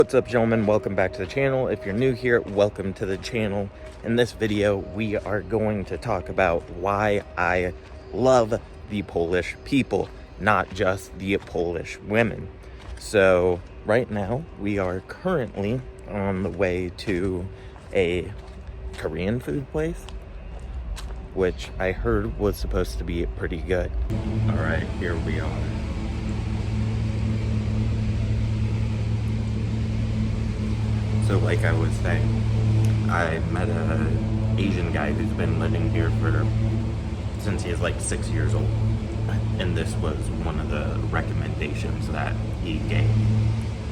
What's up, gentlemen? Welcome back to the channel. If you're new here, welcome to the channel. In this video, we are going to talk about why I love the Polish people, not just the Polish women. So right now, we are currently on the way to a Korean food place, which I heard was supposed to be pretty good. All right, here we are. So like I was saying, I met an Asian guy who's been living here since he was like 6 years old. And this was one of the recommendations that he gave.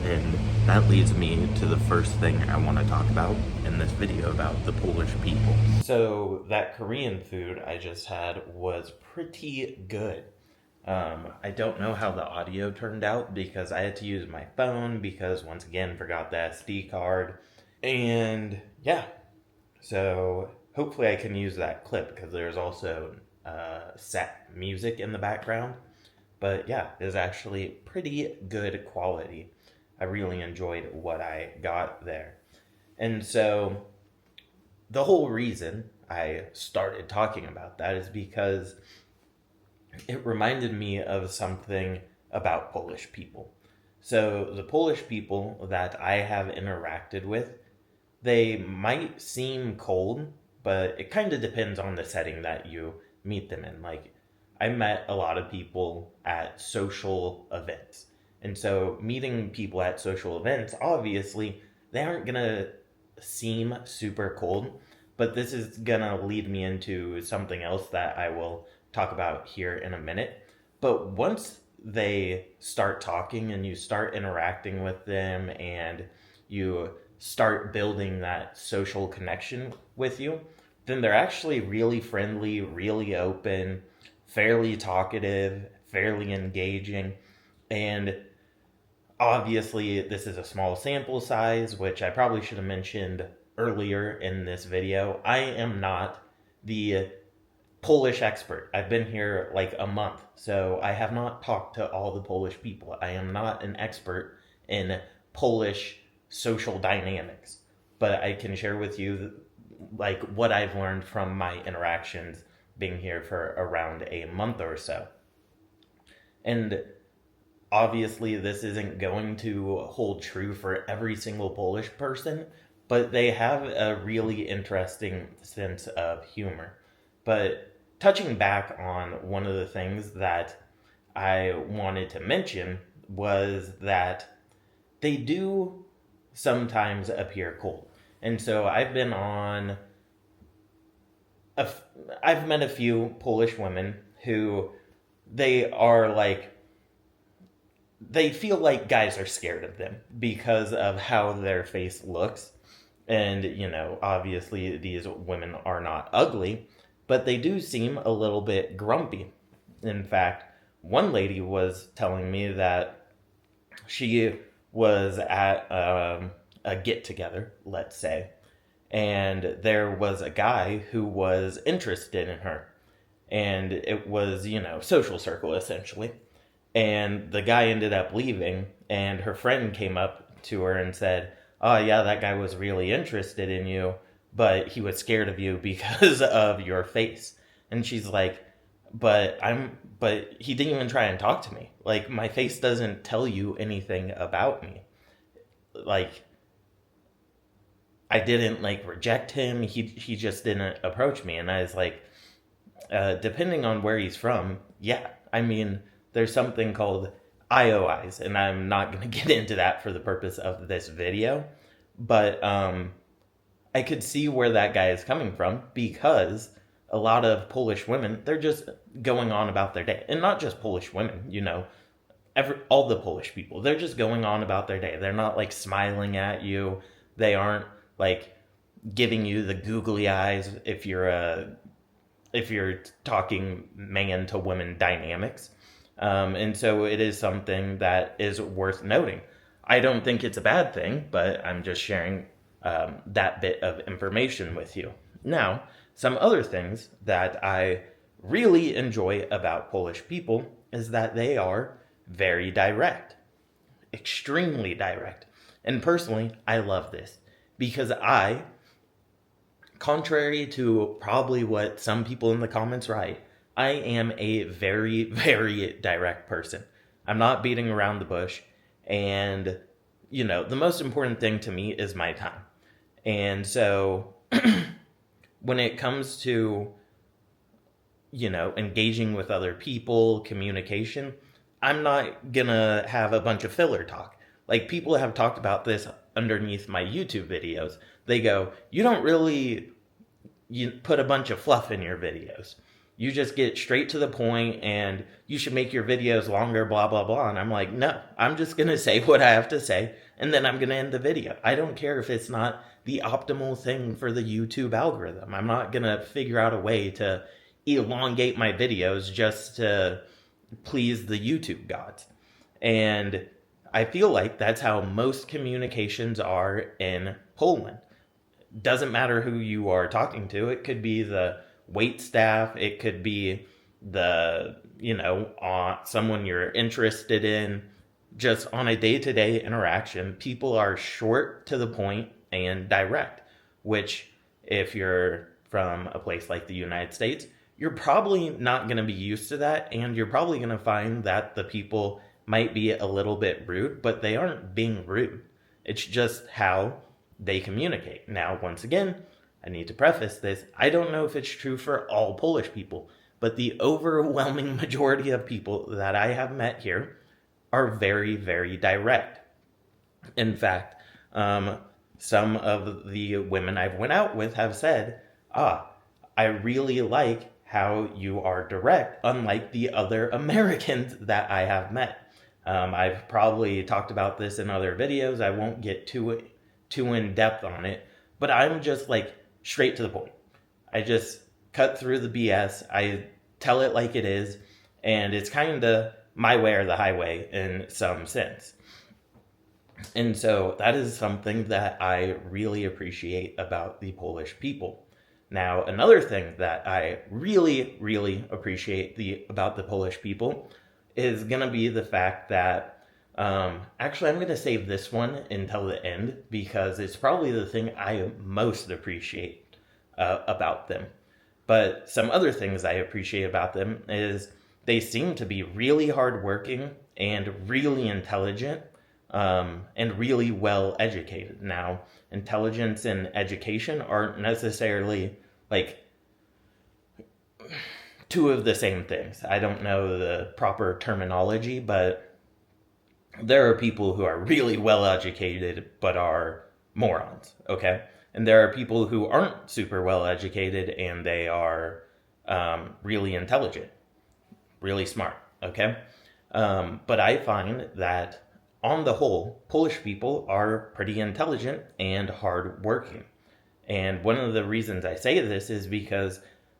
And that leads me to the first thing I want to talk about in this video about the Polish people. So that Korean food I just had was pretty good. I don't know how the audio turned out because I had to use my phone because once again forgot the SD card. And yeah, so hopefully I can use that clip because there's also set music in the background. But yeah, it's actually pretty good quality. I really enjoyed what I got there. And so the whole reason I started talking about that is because it reminded me of something about Polish people. So the Polish people that I have interacted with, they might seem cold, but it kind of depends on the setting that you meet them in. Like, I met a lot of people at social events. And so meeting people at social events, obviously, they aren't going to seem super cold, but this is going to lead me into something else that I will talk about here in a minute. But once they start talking and you start interacting with them and you start building that social connection with you, then they're actually really friendly, really open, fairly talkative, fairly engaging. And obviously, this is a small sample size, which I probably should have mentioned earlier in this video. I am not the Polish expert. I've been here like a month, so I have not talked to all the Polish people. I am not an expert in Polish social dynamics, but I can share with you like what I've learned from my interactions being here for around a month or so. And obviously this isn't going to hold true for every single Polish person, but they have a really interesting sense of humor. But touching back on one of the things that I wanted to mention was that they do sometimes appear cold. And so I've met a few Polish women who they feel like guys are scared of them because of how their face looks. And, obviously these women are not ugly, but they do seem a little bit grumpy. In fact, one lady was telling me that she was at a get-together, let's say, and there was a guy who was interested in her. And it was, social circle, essentially. And the guy ended up leaving, and her friend came up to her and said, "Oh, yeah, that guy was really interested in you, but he was scared of you because of your face." And she's like, but he didn't even try and talk to me. Like, my face doesn't tell you anything about me. Like, I didn't reject him. He just didn't approach me. And I was like, depending on where he's from, yeah. I mean, there's something called IOIs, and I'm not going to get into that for the purpose of this video. But I could see where that guy is coming from because a lot of Polish women, they're just going on about their day. And not just Polish women, all the Polish people, they're just going on about their day. They're not smiling at you. They aren't giving you the googly eyes if you're talking man to women dynamics. And so it is something that is worth noting. I don't think it's a bad thing, but I'm just sharing that bit of information with you. Now, some other things that I really enjoy about Polish people is that they are very direct, extremely direct. And personally, I love this because I, contrary to probably what some people in the comments write, I am a very, very direct person. I'm not beating around the bush. And, the most important thing to me is my time. And so when it comes to, engaging with other people, communication, I'm not gonna have a bunch of filler talk. Like, people have talked about this underneath my YouTube videos. They go, you don't really put a bunch of fluff in your videos. You just get straight to the point and you should make your videos longer, blah, blah, blah. And I'm like, no, I'm just going to say what I have to say and then I'm going to end the video. I don't care if it's not the optimal thing for the YouTube algorithm. I'm not going to figure out a way to elongate my videos just to please the YouTube gods. And I feel like that's how most communications are in Poland. Doesn't matter who you are talking to. It could be the wait staff. It could be the, someone you're interested in. Just on a day-to-day interaction, people are short, to the point, and direct, which if you're from a place like the United States, you're probably not going to be used to that, and you're probably going to find that the people might be a little bit rude, but they aren't being rude. It's just how they communicate. Now, once again, I need to preface this. I don't know if it's true for all Polish people, but the overwhelming majority of people that I have met here are very, very direct. In fact, some of the women I've went out with have said, I really like how you are direct, unlike the other Americans that I have met. I've probably talked about this in other videos. I won't get too in depth on it, but I'm just like straight to the point. I just cut through the BS. I tell it like it is, and it's kind of my way or the highway in some sense. And so that is something that I really appreciate about the Polish people. Now, another thing that I really, really appreciate about the Polish people is going to be the fact that, actually, I'm going to save this one until the end because it's probably the thing I most appreciate about them. But some other things I appreciate about them is they seem to be really hardworking and really intelligent, and really well educated. Now, intelligence and education aren't necessarily like two of the same things. I don't know the proper terminology, but there are people who are really well educated but are morons, okay? And there are people who aren't super well educated and they are really intelligent, really smart, okay? But I find that on the whole, Polish people are pretty intelligent and hardworking. And one of the reasons I say this is because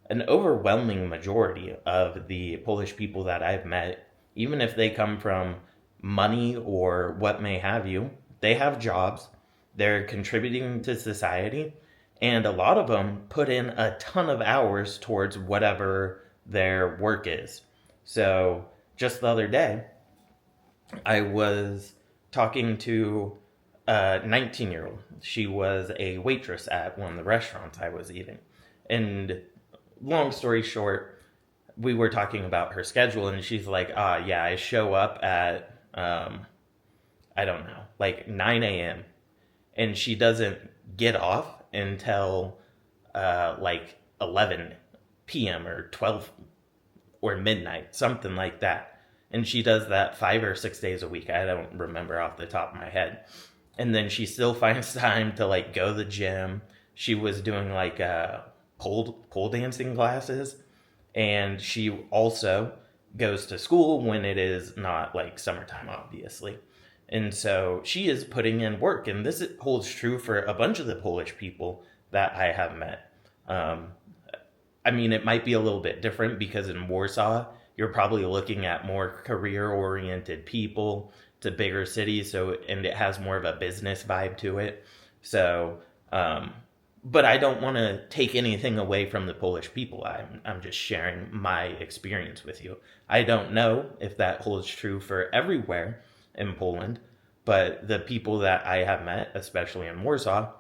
an overwhelming majority of the Polish people that I've met, even if they come from money or what may have you, they have jobs, they're contributing to society, and a lot of them put in a ton of hours towards whatever their work is. So just the other day, I was talking to a 19-year-old. She was a waitress at one of the restaurants I was eating. And long story short, we were talking about her schedule, and she's like, yeah, I show up at, I don't know, like 9 a.m. And she doesn't get off until like 11 p.m. or 12 or midnight, something like that. And she does that 5 or 6 days a week. I don't remember off the top of my head. And then she still finds time to like go to the gym. She was doing like pole dancing classes. And she also goes to school when it is not like summertime, obviously. And so she is putting in work. And this holds true for a bunch of the Polish people that I have met. I mean, it might be a little bit different because in Warsaw, you're probably looking at more career-oriented people. It's a bigger city, and it has more of a business vibe to it. So, but I don't want to take anything away from the Polish people. I'm just sharing my experience with you. I don't know if that holds true for everywhere in Poland, but the people that I have met, especially in Warsaw,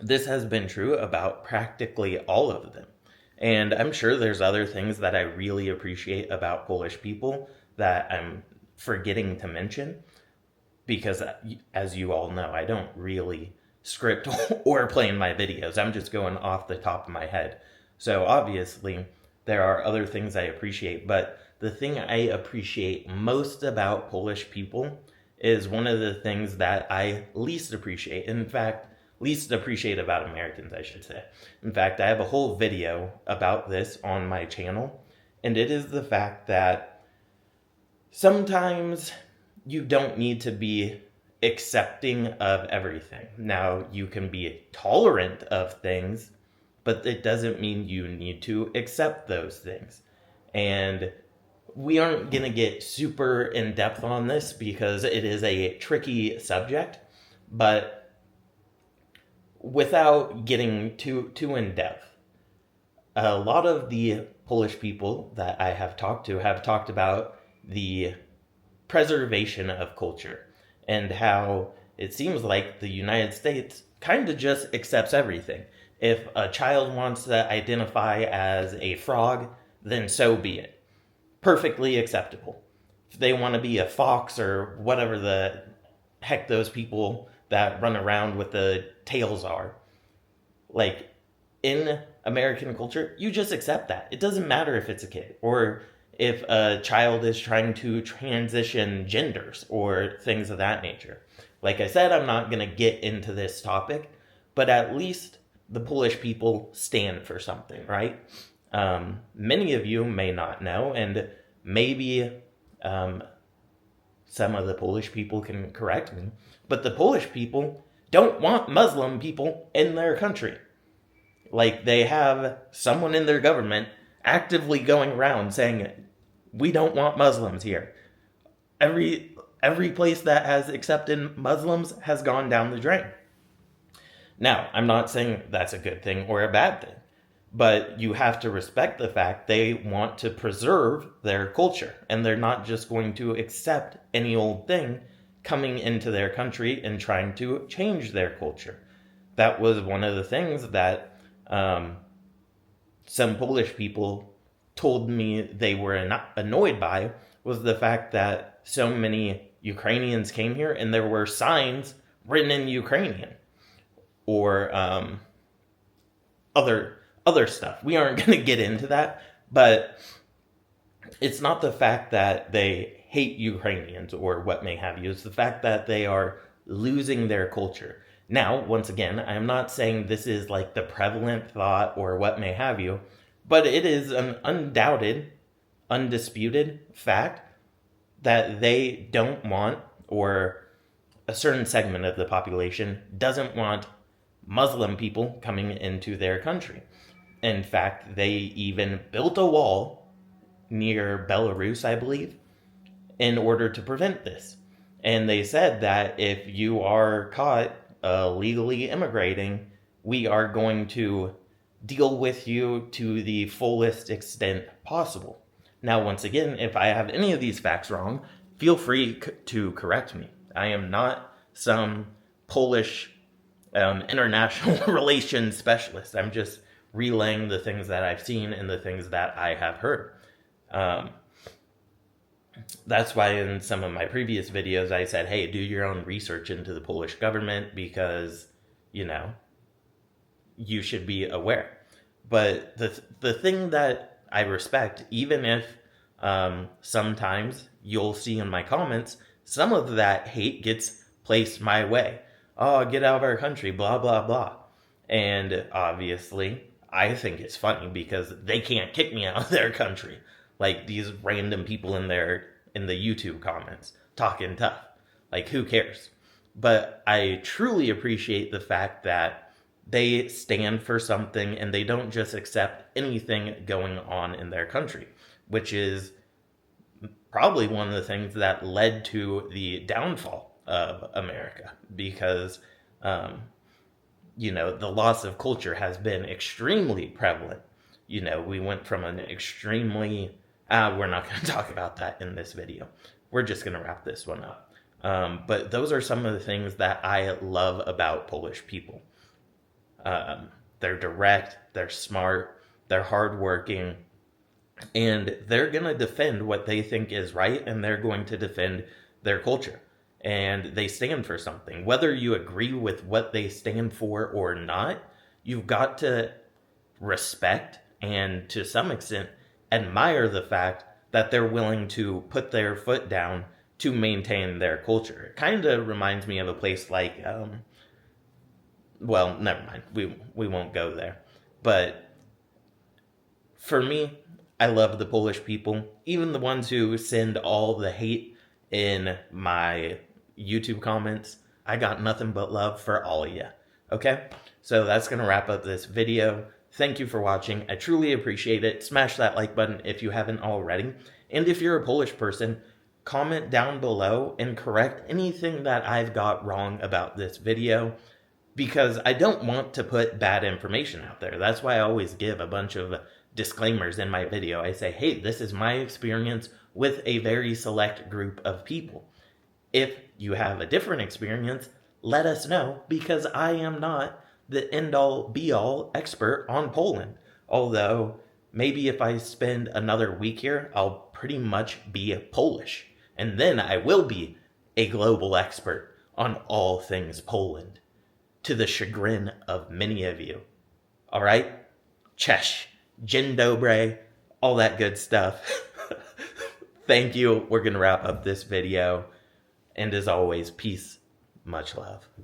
this has been true about practically all of them. And I'm sure there's other things that I really appreciate about Polish people that I'm forgetting to mention because, as you all know, I don't really script or plan my videos. I'm just going off the top of my head. So obviously, there are other things I appreciate, but the thing I appreciate most about Polish people is one of the things that I least appreciate. In fact, least appreciate about Americans, I should say. In fact, I have a whole video about this on my channel, and it is the fact that sometimes you don't need to be accepting of everything. Now, you can be tolerant of things, but it doesn't mean you need to accept those things. And we aren't going to get super in depth on this because it is a tricky subject, but without getting too in depth, a lot of the Polish people that I have talked to have talked about the preservation of culture and how it seems like the United States kind of just accepts everything. If a child wants to identify as a frog, then so be it. Perfectly acceptable. If they want to be a fox or whatever the heck those people that run around with the tails are, like in American culture, you just accept that. It doesn't matter if it's a kid or if a child is trying to transition genders or things of that nature. Like I said, I'm not going to get into this topic, but at least the Polish people stand for something, right? Many of you may not know, and maybe some of the Polish people can correct me, but the Polish people don't want Muslim people in their country. Like, they have someone in their government actively going around saying, we don't want Muslims here. Every place that has accepted Muslims has gone down the drain. Now, I'm not saying that's a good thing or a bad thing, but you have to respect the fact they want to preserve their culture, and they're not just going to accept any old thing coming into their country and trying to change their culture. That was one of the things that some Polish people told me they were annoyed by, was the fact that so many Ukrainians came here and there were signs written in Ukrainian or other stuff. We aren't going to get into that, but it's not the fact that they hate Ukrainians or what may have you. It's the fact that they are losing their culture. Now, once again, I'm not saying this is like the prevalent thought or what may have you, but it is an undoubted, undisputed fact that they don't want, or a certain segment of the population doesn't want, Muslim people coming into their country. In fact, they even built a wall near Belarus, I believe, in order to prevent this. And they said that if you are caught illegally immigrating, we are going to deal with you to the fullest extent possible. Now, once again, if I have any of these facts wrong, feel free to correct me. I am not some Polish international relations specialist. I'm just relaying the things that I've seen and the things that I have heard. That's why in some of my previous videos I said, hey, do your own research into the Polish government because, you should be aware. But the thing that I respect, even if sometimes you'll see in my comments, some of that hate gets placed my way. Oh, get out of our country, blah, blah, blah. And obviously, I think it's funny because they can't kick me out of their country. Like these random people in the YouTube comments talking tough. Like, who cares? But I truly appreciate the fact that they stand for something and they don't just accept anything going on in their country, which is probably one of the things that led to the downfall of America because, the loss of culture has been extremely prevalent. We went from an extremely, we're not going to talk about that in this video. We're just going to wrap this one up. But those are some of the things that I love about Polish people. They're direct, they're smart, they're hardworking, and they're going to defend what they think is right, and they're going to defend their culture. And they stand for something. Whether you agree with what they stand for or not, you've got to respect and, to some extent, admire the fact that they're willing to put their foot down to maintain their culture. It kind of reminds me of a place like, well, never mind. We won't go there. But for me, I love the Polish people, even the ones who send all the hate in my YouTube comments. I got nothing but love for all of you. Okay? So that's going to wrap up this video. Thank you for watching. I truly appreciate it. Smash that like button if you haven't already. And if you're a Polish person, comment down below and correct anything that I've got wrong about this video, because I don't want to put bad information out there. That's why I always give a bunch of disclaimers in my video. I say, hey, this is my experience with a very select group of people. If you have a different experience, let us know, because I am not the end-all, be-all expert on Poland. Although, maybe if I spend another week here, I'll pretty much be Polish. And then I will be a global expert on all things Poland, to the chagrin of many of you. All right? Cześć, dzień dobry, all that good stuff. Thank you. We're going to wrap up this video. And as always, peace, much love.